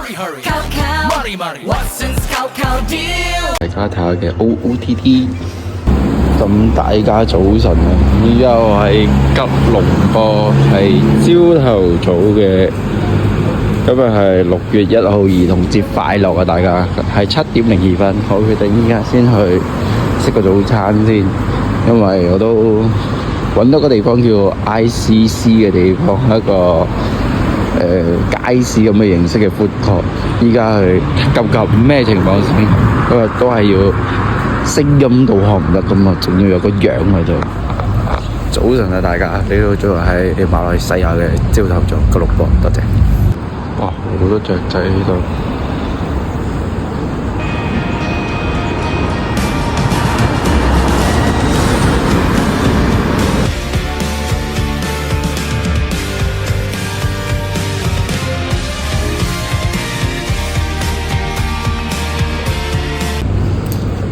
大家睇下嘅 OOTD， 咁大家早晨啊！依家我喺吉隆坡，係朝頭早嘅，今日係6月1號兒童節快樂啊！大家係7:02，我決定依家先去食個早餐先，因為我都揾到個地方叫 ICC 嘅地方，一個街市咁嘅形式嘅 food court。依家去急咩情況先？因為都係要聲音導航唔得噶嘛，仲要有個樣喺度。早晨啊，大家，呢度仲係馬來西亞嘅朝頭早吉隆坡，多謝。哇，好多雀仔喺度。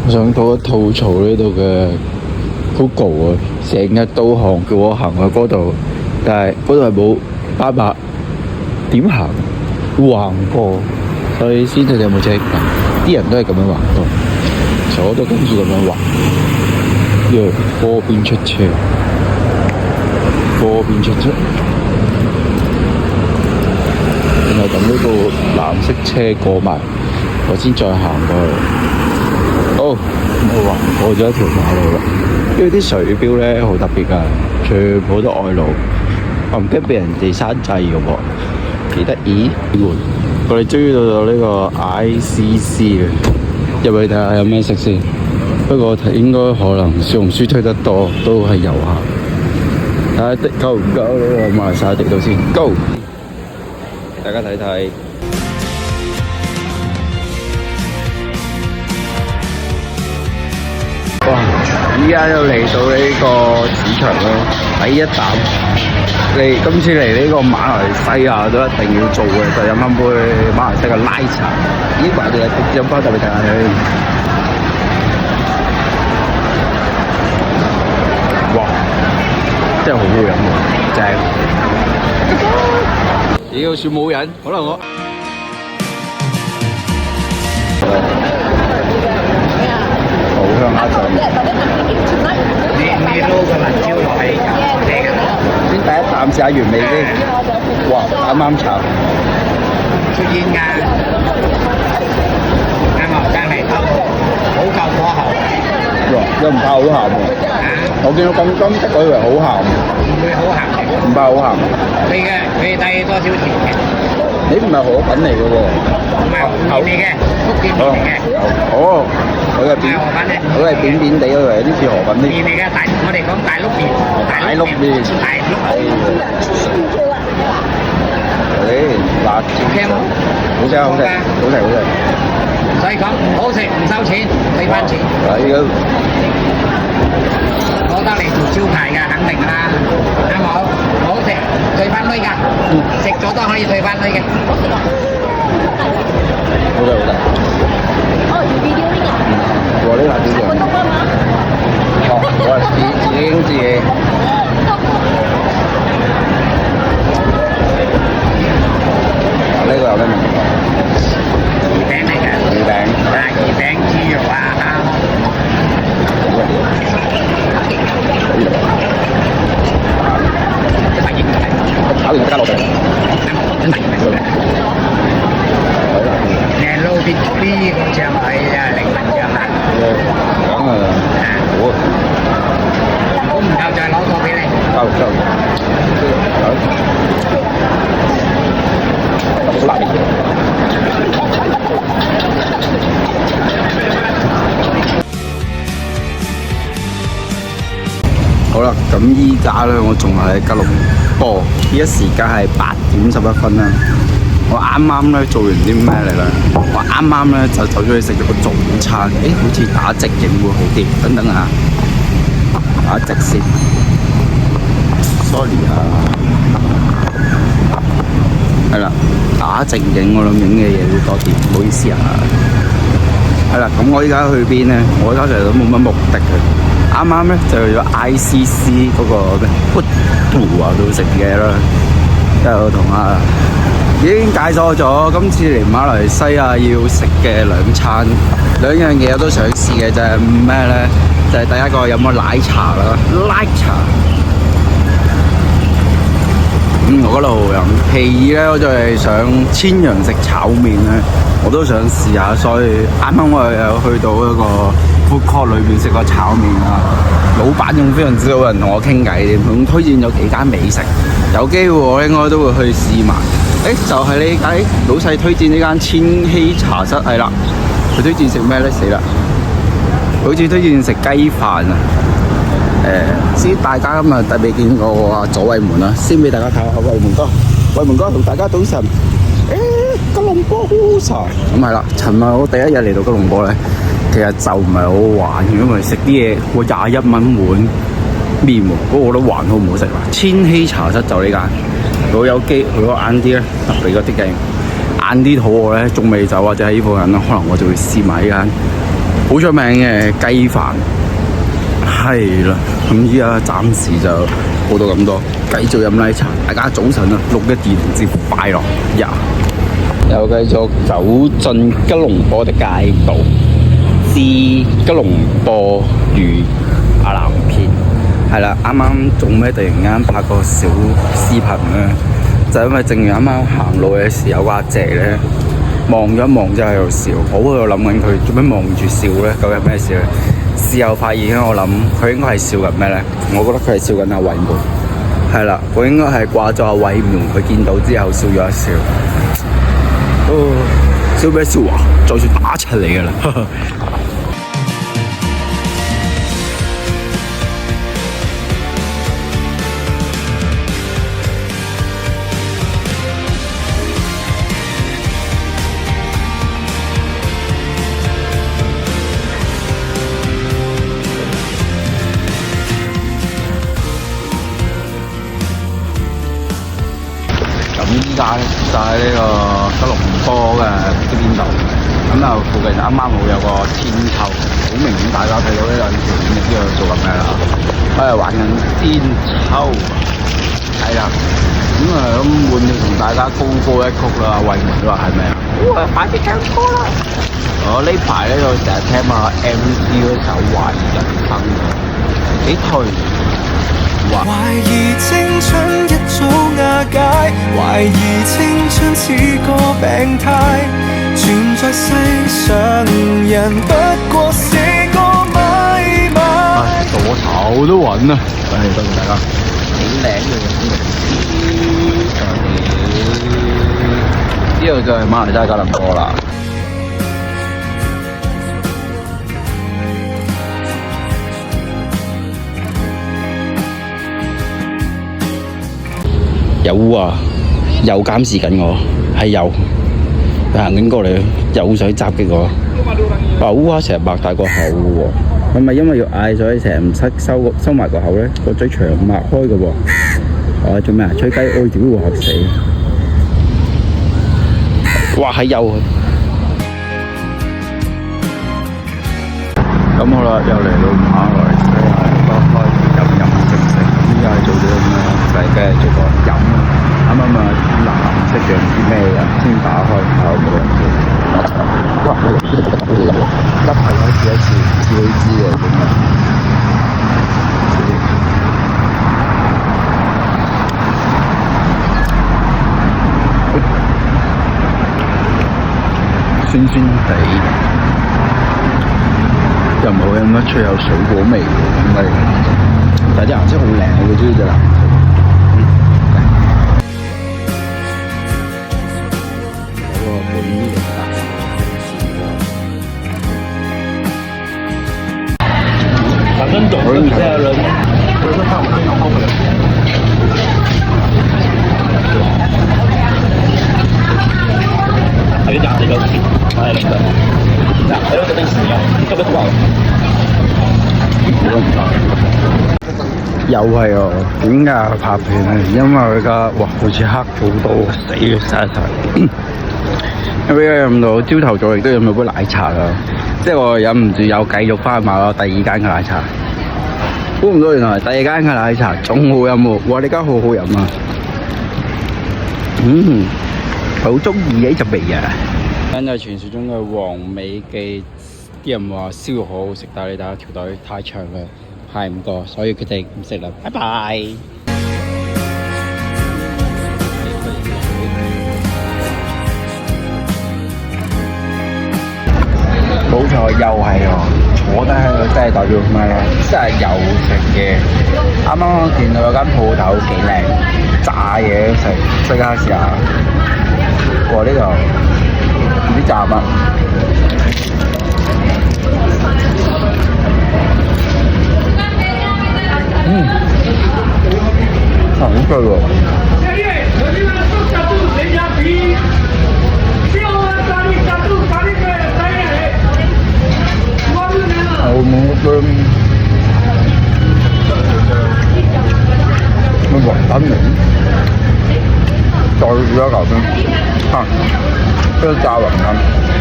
我想吐槽呢度嘅 Google 啊，成日導航叫我行去嗰度，但係嗰度係冇800點行橫過，所以先睇你有冇車㗎。啲人都係咁樣橫過，我都跟住咁樣橫。嗰邊出車，然後等呢個藍色車過埋，我先再行過去。好，我橫過咗一條馬路啦。因為啲水標咧好特別㗎，全部都外露，我唔驚俾人哋刪掣㗎喎，幾得意。我哋終於到咗呢個 ICC 嘅，入去睇下有咩食先。不過應該可能小紅書推得多，都係遊客。睇下夠唔夠呢個馬來西亞地圖先 ，Go！ 大家睇睇。哇！依家又嚟到呢個市場啦，第一站今次嚟呢個馬來西亞都一定要做嘅，就飲翻杯馬來西亞奶茶。咦？怪哋飲翻特別大氣。哇！真係好好飲喎，正。妖，算冇人，可能我。好香蝦醬，你撈個辣椒落去，先第一啖試下原味先。哇，啱炒。出煙㗎，啱喎，真係好夠火候。哇，又唔怕好鹹喎。我見到咁金色，我以為好鹹。唔會好鹹嘅。唔怕好鹹。佢帶多少甜嘅？你唔係河粉嚟嘅喎。唔係口味嘅，福建嚟嘅。哦。佢係扁扁地，我以為有啲似河粉啲。麵嚟嘅我哋講大碌麵。大碌麵。辣椒。好食。所以講好食唔收錢，退翻錢。係咁。攞得嚟做招牌嘅，肯定啦。啱冇？好食，退翻鐳㗎。食咗都可以退翻鐳嘅。好食。我呢辣椒醬，我自己。呢個有咩名？魚餅嚟嘅。魚餅豬肉啊！炒完加落去。你係撈啲呢個醬係靈魂醬啊！講啊，好唔夠再攞個俾你。夠。好辣嘅。好啦，咁依家咧，我仲係喺吉隆坡，依家時間係8:11啦。我啱啱咧做完啲咩嚟啦？我啱啱咧就走咗去食咗個早餐，好似打直影會好啲。等等啊，打直先。Sorry 啊，係啦，打直影我諗影嘅嘢會多啲，唔好意思啊。係啦，咁我依家去邊咧？我依家其實都冇乜目的嘅。啱啱咧就去咗 ICC 嗰個咩 food tour 度食嘢啦，之後同已經解鎖咗今次嚟馬來西亞要食嘅兩樣嘢我都想試嘅，就係咩咧？就係第一個有冇奶茶啦，奶茶。我覺得好好飲。其二咧，我就係想千陽食炒麵咧，我都想試下。所以啱啱我又去到一個 food court 裏邊食個炒麵啊，老闆仲非常之好人同我傾偈添，仲推薦咗幾間美食。有機會我應該都會去試埋。就係呢間老細推薦呢間千禧茶室係啦。佢推薦食咩咧？死啦！好似推薦食雞飯啊！唔知大家今日特別見過我啊左衛門啦，先俾大家睇下衛門哥。衛門哥同大家早晨。吉隆坡好茶咁係啦。尋日我第一日嚟到吉隆坡咧，其實就唔係好好玩，因為食啲嘢會21蚊碗麵喎，不過我覺得還好唔好食啦。千禧茶室就呢間，如果有機，如果晏啲咧，特別嗰啲嘅晏啲肚餓咧，仲未走或者喺呢附近啦，可能我就會試埋呢間好出名嘅雞飯。係啦，咁依家暫時就報到咁多，繼續飲奶茶。大家早晨啊，6·1兒童節快樂呀！又繼續走進吉隆坡的街道，至吉隆坡與阿南片。係啦，啱啱做咩突然間拍個小視頻咧？就因為正如啱啱行路嘅時候，有個阿姐咧望咗一望之後喺度笑，我喺度諗緊佢做咩望住笑咧？究竟咩事咧？事後發現我諗佢應該係笑緊咩咧？我覺得佢係笑緊阿偉門，係啦，我應該係掛咗阿偉門，佢見到之後笑咗一笑。笑咩笑啊？就算打出嚟噶啦！依家咧就喺呢個吉隆坡嘅呢邊度，咁就附近啱啱好有個天秋，好明顯大家睇到呢兩條片就知道佢做緊咩啦，喺度玩緊天秋，係啦，咁換要同大家高歌一曲啦，衛門都話係咪啊？哇，快啲唱歌啦！我呢排咧就成日聽下 MC 嗰首《懷疑人生》，幾頹。懷疑青春一早瓦解，懷疑青春似個病態，存在世上人不過是個買賣。左頭都穩啊！多謝大家，幾靚嘅呢度就係馬來西亞吉隆坡啦。有啊，又監視緊我，係有行緊過嚟，又想襲擊我。話烏鴉成日擘大個口喎，係咪因為要嗌所以成日唔收埋個口咧？個嘴長擘開嘅喎。做咩啊？吹雞愛屌會學死。哇，係有啊！咁好啦，又嚟到馬來西亞，開始飲食。依家係做啲咁樣，就係梗係做個飲。啱啱啊，藍色嘅唔知咩啊，先打開睇有冇人叫。哇！一係可以試一試，試佢知嘅點啊？酸酸地，又唔好飲得出有水果味嘅，咁但係啲顏色好靚，我好中意隻藍色。有個本地嘅大反正總是比較有人，還有講這個事，還有那個，還有這個歷史要，特別好。又係啊？點解拍片啊？因為佢而家哇，好似黑好多，死嘅晒晒。因為飲到朝頭早亦都飲到杯奶茶啦，即係我忍唔住又繼續翻去買咗第二間嘅奶茶。估唔到原來第二間嘅奶茶仲好飲喎！哇，呢間好好飲啊！好中意呢隻味啊！真係傳説中嘅黃美記，啲人話燒肉好好食，但係你睇下條隊太長啦，排唔過，所以決定唔食啦，拜拜。冇錯，又係我坐低喺度，真係代表咩咧？真係有食嘅。啱啱我見到有間鋪頭幾靚，炸嘢食，即刻試下。哇！呢度唔知炸乜，好脆喎！澳門嗰邊咩雲吞麵，再試一嚿先，即係炸雲吞，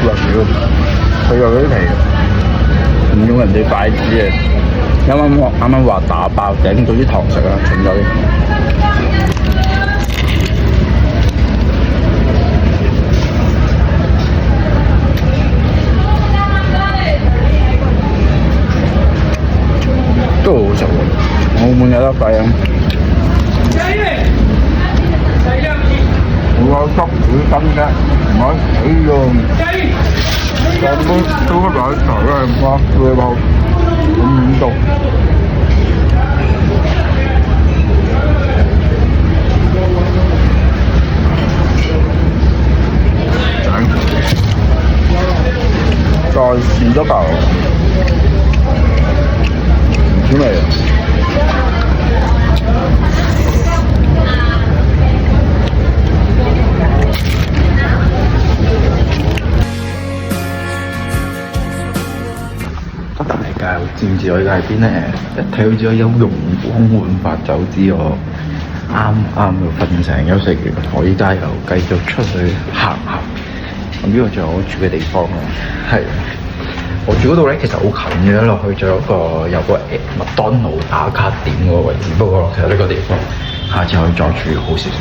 哇屌！佢有啲皮，唔用人哋筷子嘅，啱啱話打爆頂到啲糖食啦，重咗啲。都好好食喎，澳門有得費啊！我執幾斤啫，唔可以死喎！都來頭啦，哇！佢話咁毒，再試多嚿。出嚟啊！大家知唔知我而家喺邊咧？一睇到只有容光煥發就知我啱就瞓醒休息完，我依家又繼續出去行下。咁呢個就係我住嘅地方咯，係。我住嗰度咧，其實好近嘅，落去仲有個麥當勞打卡點嗰個位置。不過其實呢個地方下次可以再住好少少。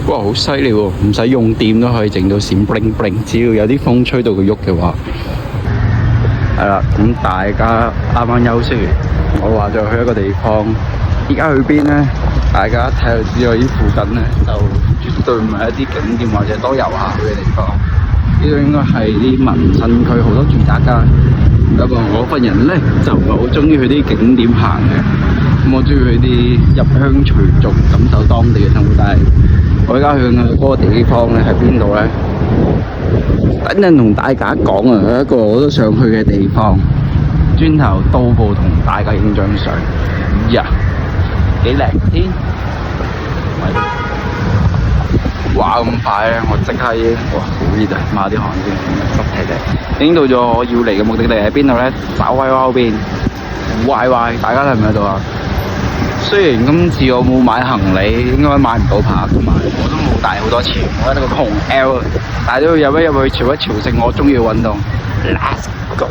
哇，好犀利喎！唔使用電都可以整到閃 bling bling，只要有啲風吹到佢喐嘅話，係啦。咁大家啱啱休息完，我話就去一個地方。而家去邊呢？大家睇就知道，呢附近呢，就絕對唔係一啲景點或者多遊客去嘅地方。呢度應該係啲民生區，好多住宅街。不過我份人呢，就唔係好中意去啲景點行嘅。咁我中意去啲入鄉隨俗，感受當地嘅生活。但係我而家去嘅嗰個地方咧，喺邊度咧？等陣同大家講啊，有一個我都想去嘅地方。轉頭到步同大家影張相。呀，幾靚天！哇，咁快咧！我即刻已經哇，好熱啊！抹啲汗先，濕踢踢。已經到咗我要嚟嘅目的地喺邊度咧？稍威後邊。喂，大家睇唔睇到啊？雖然今次我冇買行李，應該買唔到扒，同埋我都冇帶好多錢，我係一個窮 L， 但係都要入去朝一朝聖我中意嘅運動。Let's go！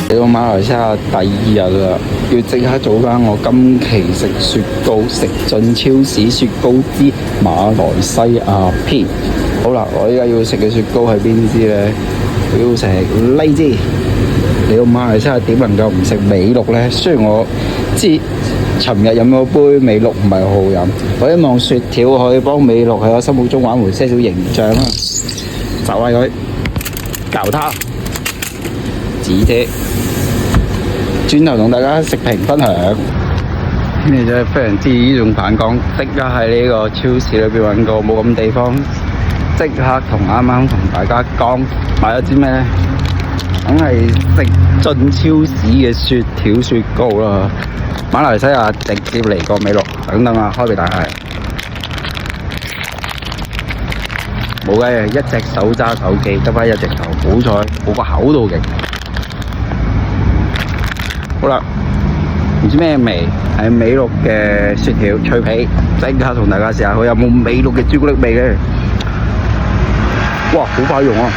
嚟到馬來西亞第二日啦，要即刻做翻我今期食雪糕，食進超市雪糕之馬來西亞篇。好啦，我依家要食嘅雪糕係邊支咧？我要食呢支。嚟到馬來西亞點能夠唔食美祿咧？雖然我知尋日飲咗杯美祿唔係好好飲，我希望雪條可以幫美祿喺我心目中挽回些少形象啦。就係佢，搞他，紙姐。轉頭同大家食評分享。你真係非常之呢種反光，即刻喺呢個超市裏邊揾個冇咁地方。即刻同啱啱同大家講買咗支咩咧？梗係食進超市嘅雪條雪糕啦！馬來西亞直接嚟個美祿，等等啊，開俾大家。冇計啊！一隻手揸手機，得翻一隻頭，好彩我個口都勁。好啦，唔知咩味，係美祿嘅雪條脆皮，即刻同大家試下佢有冇美祿嘅朱古力味嘅。哇，好快用啊！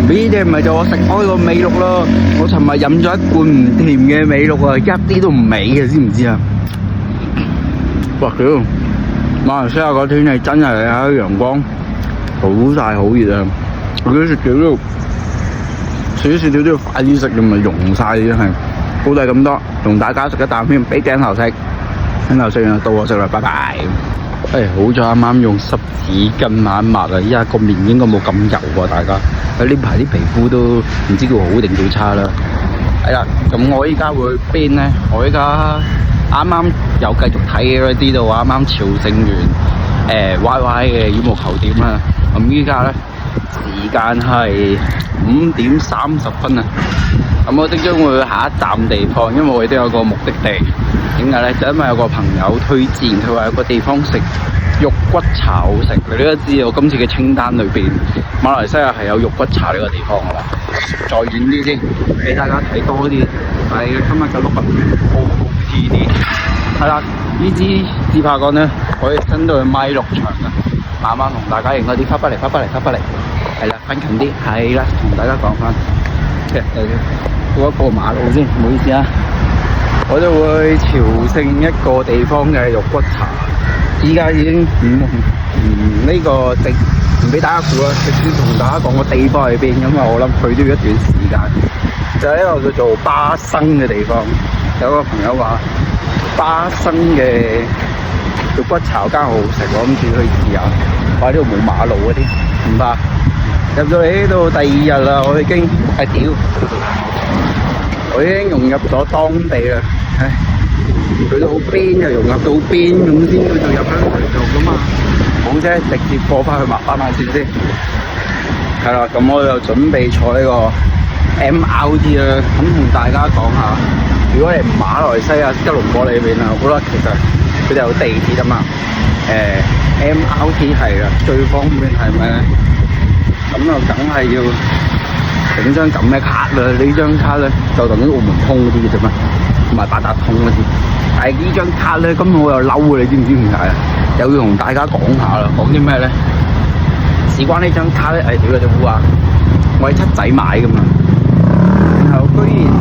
呢啲唔係就我食開個美祿咯，我尋日飲咗一罐唔甜嘅美祿啊，一啲都唔味嘅，知唔知啊？哇屌！馬來西亞個天氣真係啊，陽光好曬好熱啊！我啲雪條都少少都要快啲食，你咪溶曬真係。好就係咁多，同大家食一啖先，俾鏡頭食。鏡頭食完就到我食啦，拜拜。好彩啱啱用濕紙巾抹一抹啊！依家個面應該冇咁油喎，大家。呢排啲皮膚都唔知叫好定叫差啦。係啦，咁我依家會邊呢？我依家啱啱又繼續睇嗰啲度，啱啱朝聖完YY 嘅羽毛球店啦。咁依家咧時間係5:30啊。咁我即將會去下一站地方，因為我哋都有個目的地。點解咧？就因為有個朋友推薦，佢話有個地方食肉骨茶好食。你都知道今次嘅清單裏邊，馬來西亞係有肉骨茶呢個地方噶啦。再遠啲先，俾大家睇多啲。係今日嘅碌物好 TD。係啦，呢支自拍杆咧可以伸到去米6長啊！慢慢同大家影嗰啲，翻嚟。係啦，翻近啲。係啦，同大家講翻。過一過馬路先，唔好意思啊。我就會朝聖一個地方嘅肉骨茶，依家已經呢個地唔俾大家估啦，直接同大家講個地方喺邊，因為我諗去都要一段時間。就喺一個叫做巴生嘅地方，有個朋友話巴生嘅肉骨茶間好好食，我諗住去試下。話呢度冇馬路嗰啲，唔怕。入到嚟呢度第2日啦，我已經我已經融入咗當地啦。唉，去到邊就融入到邊咁先叫做入鄉隨俗噶嘛。好啫，直接過翻去馬斑馬線先。係啦，咁我就準備坐呢個 MRT 啦。咁同大家講下，如果你馬來西亞吉隆坡呢邊啊，好啦，其實佢哋有地鐵啊嘛。MRT 係啦，最方便係咩咧？咁就梗係要整張咁嘅卡啦，呢張卡咧就等於澳門通嗰啲嘅啫嘛，同埋八達通嗰啲。但係呢張卡咧，今日我又嬲啊！你知唔知點解啊？又要同大家講下啦，講啲咩咧？事關呢張卡咧，屌你隻烏啊！我喺七仔買噶嘛，然後居然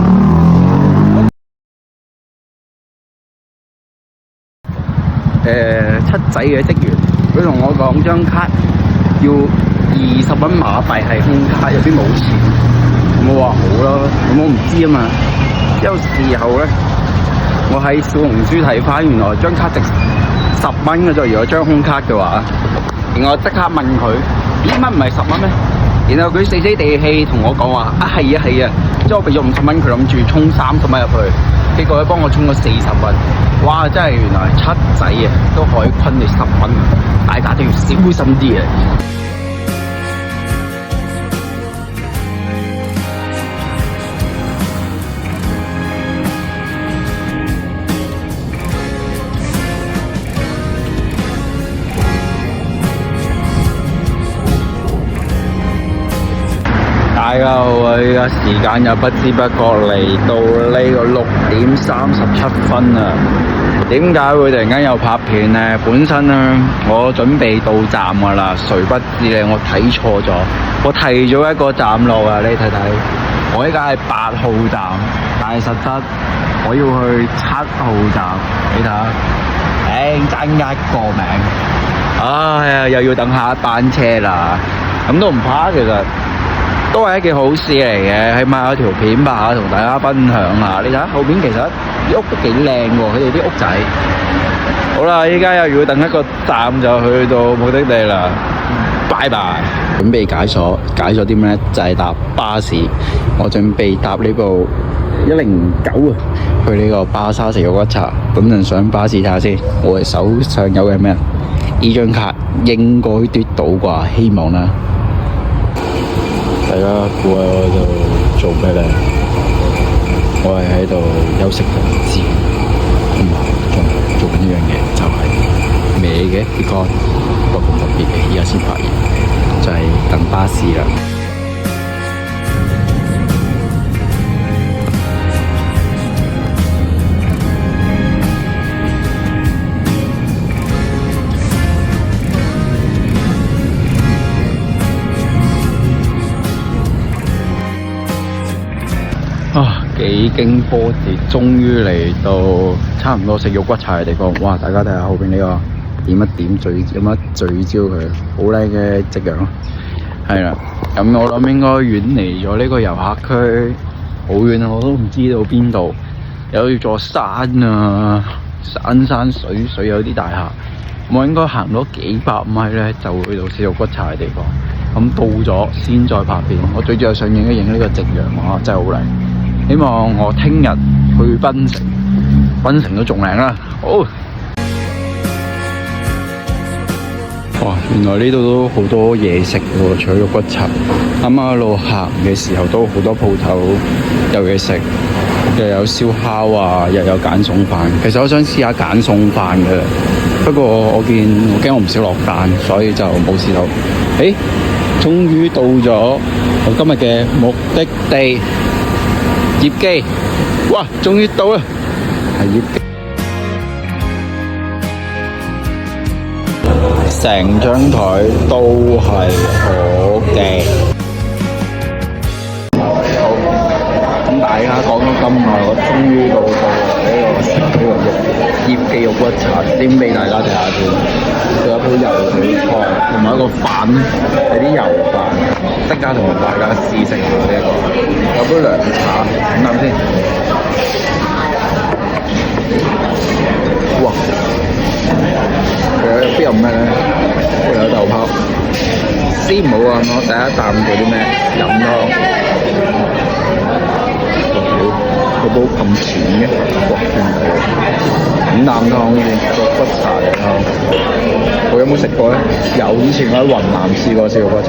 七仔嘅職員，佢同我講張卡要20蚊馬幣係空卡，有啲冇錢。我話好啦，咁我唔知啊嘛。有時候咧，我喺小紅書睇翻，原來張卡值10蚊嘅啫。如果張空卡嘅話，然後我即刻問佢：咦，乜唔係10蚊咩？然後佢死死地氣同我講話：啊係啊，即係我俾咗50蚊，佢諗住充30蚊入去，結果佢幫我充咗40蚊。哇！真係原來七仔啊，都可以昆你10蚊，大家都要小心啲啊！大家好啊！依家時間又不知不覺嚟到呢個6:37啊！點解會突然間又拍片呢？本身呢，我準備到站噶啦，誰不知咧，我睇錯咗，我提咗一個站落啊！你睇睇，我依家係8號站，但係實質我要去7號站，你睇下，爭一個名，哎呀，又要等下一班車啦，咁都唔怕，其實。都係一件好事嚟嘅，起碼有條片拍下同大家分享下。你睇下後邊其實啲屋都幾靚喎，佢哋啲屋仔。好啦，依家又要等一個站就去到目的地啦。拜拜。準備解鎖啲咩？就係搭巴士。我準備搭呢部109啊，去呢個巴沙食肉骨茶。咁陣上巴士睇下先。我哋手上有嘅咩？呢張卡應該嘟到啩，希望啦。大家估下我喺度做咩咧？我係喺度休息緊。呢個咁特別嘅，而家先發現，就係等巴士啦。啊，幾經波折，終於嚟到差唔多食肉骨茶嘅地方。哇！大家睇下後邊呢個點一點有乜聚焦佢，好靚嘅夕陽。係啦，咁我諗應該遠離咗呢個遊客區好遠啊，我都唔知道邊度。有座山啊，山水水有啲大廈。我應該行咗幾百米咧，就會去到食肉骨茶嘅地方。咁到咗先再拍片。我最主要想影一影呢個夕陽啊，真係好靚。希望我聽日去檳城，檳城都仲靚啦。好，哇！原來呢度都好多嘢食喎，除咗肉骨茶。啱啱一路行嘅時候都好多鋪頭有嘢食，又有燒烤啊，又有揀餸飯。其實我想試下揀餸飯嘅，不過我驚我唔少落單，所以就冇試到。終於到咗我今日嘅目的地。葉記，哇！終於到啦，係葉記，成張台都係火記。好，咁大家講咗咁耐，我終於到呢個葉記肉骨茶，先俾大家睇下先。仲有杯油水菜，同埋一個飯，係啲油飯。即刻同大家試食下呢一個，有杯涼茶，飲啖先。哇！佢有咩咧？佢有豆泡。先唔好啊！我第一啖做啲咩？飲湯。個煲咁淺嘅，哇！飲啖湯先，肉骨茶嘅湯。我有冇食過咧？有，以前我喺雲南試過食肉骨茶。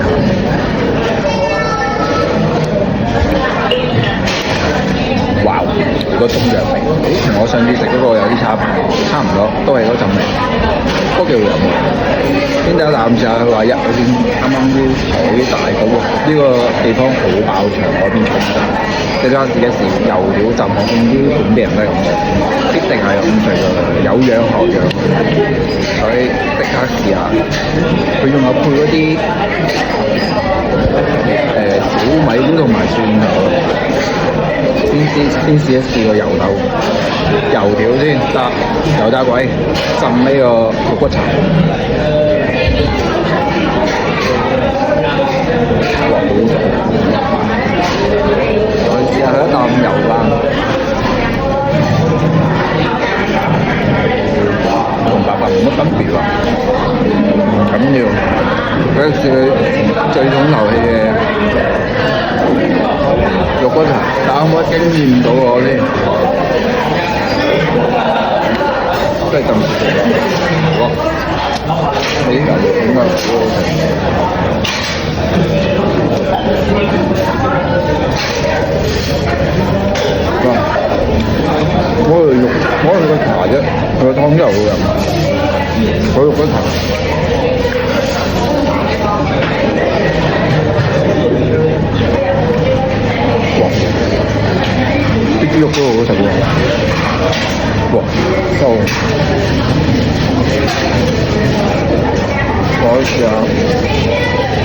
哇！如果中藥味，同我上次食嗰個有啲差唔多，都係嗰陣味，都幾好飲。先第一啖試下，佢話好似啱啱啲好大嗰個，呢個地方好爆場嗰邊沖嘅，即係嗰陣時嘅時油料浸，我見啲本地人都係咁食，必定係咁食嘅，有樣學樣，所以即刻試下。佢仲有配嗰啲小米菇同埋蒜頭。先試一試個油條先得，油炸鬼浸呢個肉骨茶。哇！好食，我試下佢一啖油啦，同白飯冇乜分別喎，唔緊要。佢試佢最重頭戲嘅肉骨茶，但係我驚豔到我先，真係咁食喎！呢嚿點解好好食？哇！我哋個茶啫，佢個湯真係好飲，佢肉骨茶。哇！啲肉都好好食喎！哇！真係我試下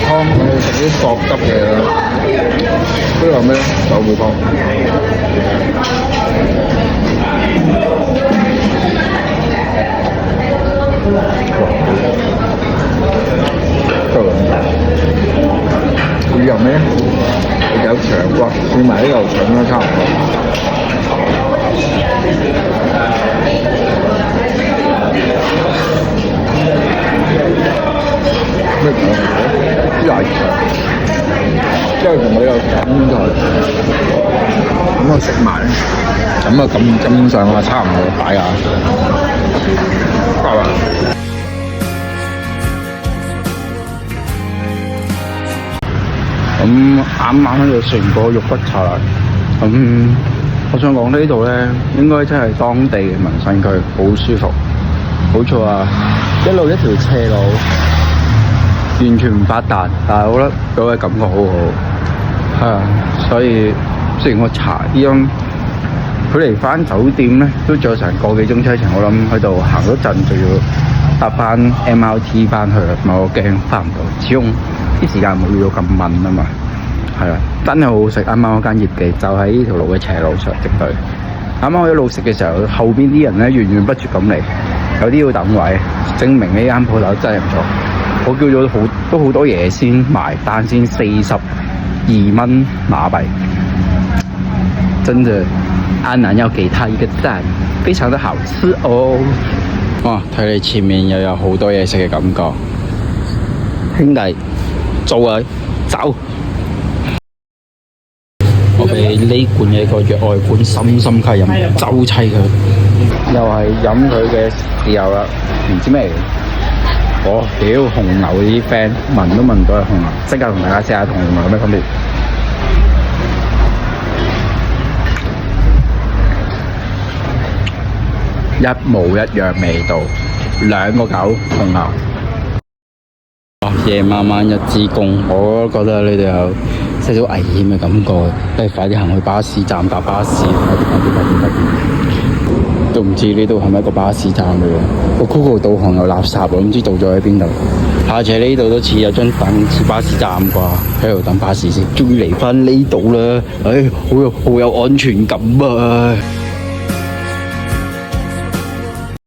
湯，我食啲索汁嘅啦。呢個咩？豆腐湯。佢有咩？有腸骨，算埋啲牛腸都差唔多。咩腸？啲牙腸，即係同我有感覺。咁啊食埋，咁啊咁上啊，差唔多擺啊，得啦。咁啱啱喺度食完個肉骨茶啦，我想講呢度咧，應該真係當地嘅民生區，好舒服。冇錯啊，一條斜路，完全唔發達，但係我覺得嗰個感覺好好，係啊，所以雖然我查依樣距離翻酒店咧都仲有成個幾鐘車程，我諗喺度行咗陣就要搭翻 MRT 翻去啦，唔係我驚翻唔到，始終啲時間冇預到咁密啊嘛，係啊，真係好好食，啱啱嗰間葉記就喺呢條路嘅斜路上直對。啱啱我一路食嘅時候，後邊啲人咧源源不絕咁嚟，有啲要等位，證明呢間鋪頭真係唔錯。我叫咗都好多嘢先埋單，先42蚊馬幣，真的安南要給他一個讚，非常的好吃哦。哇！睇你前面又有好多嘢食嘅感覺，兄弟，做啊，走！我俾呢罐嘢個藥外罐深深吸引，周齊佢，又係飲佢嘅豉油啦，唔知咩嚟。我屌紅牛啲 friend 聞都聞到係紅牛，即刻同大家試下同紅牛有咩分別。一模一樣味道，2個9紅牛。夜晚晚一支公，我都覺得呢度有少少危險嘅感覺，不如快啲行去巴士站搭巴士，快啲！都唔知呢度係咪一個巴士站嚟嘅？個 Google 導航有垃圾，我唔知倒咗喺邊度。下次呢度都似有張凳，似巴士站啩，喺度等巴士先。終於嚟翻呢度啦，好有安全感啊！